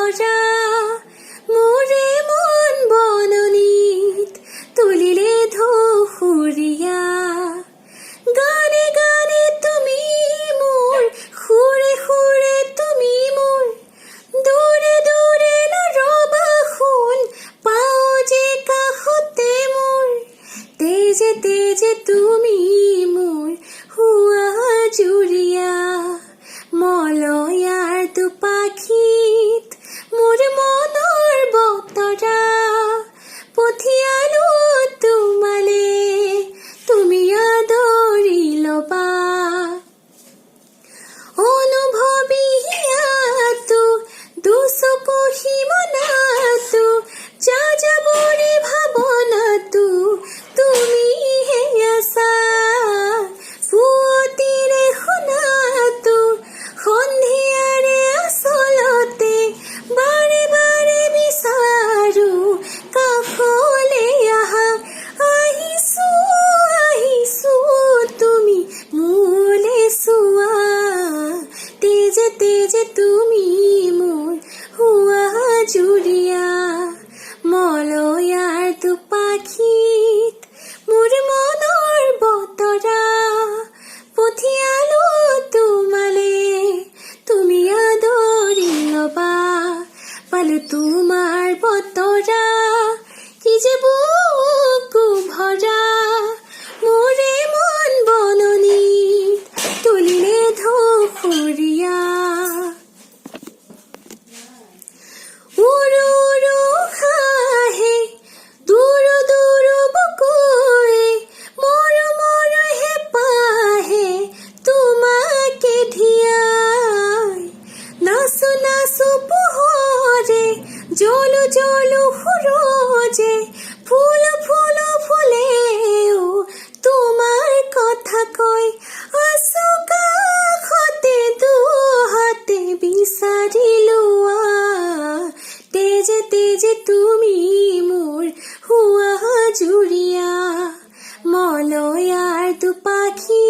ভরা মোরে মন বননীত তুলিলে ধুহুরিয়া গানে গানে তুমি মোর সুৰে সুৰে তুমি মোর দূৰে দূৰে নৰবা শুন পাও যে কাষতে মোর তেজে তেজে তুমি মোর হুৱা জুৰিয়া মলয়াৰ দুপাখিত মোৰ মনৰ বতৰা পঠিয়ালো তোমালে তুমি আদৰি ল'বা অনুভৱী হিয়াটো দুচকু সীমনাটো যাযাবৰী ভাৱনাটো তুমিহে আছা পুৱতিৰে শুনাটো সন্ধিয়াৰে আচলতে বাৰে বাৰে বিচাৰো কাষলে আহা আহিছো আহিছো তুমি মোলে চোৱা তেজে তেজে তুমি মোৰ হুৱা জুৰিয়া মলয়াৰ দুপাখিত মোৰ মনৰ বতৰা পঠিয়ালো তোমালে তুমি আদৰি ল'বা পালো তোমাৰ বতৰা কি যে বুকু ভৰা মোৰে মন বননীত তুলিলে ধুহুৰিয়া উৰু উৰু হাঁহে দূৰ দূৰ বুকুৱে মৰ মৰ হেঁপাহে তোমাকে ধিয়াই নাচো নাচো পোহৰে জলো জলো সুৰজে ফুল ফুল ফুলেও তোমাৰ কথা কয় আছো কাষতে দুহাতে বিচাৰি লোৱা তেজে তেজে তুমি মোৰ হুৱা জুৰিয়া মলয়াৰ দুপাখি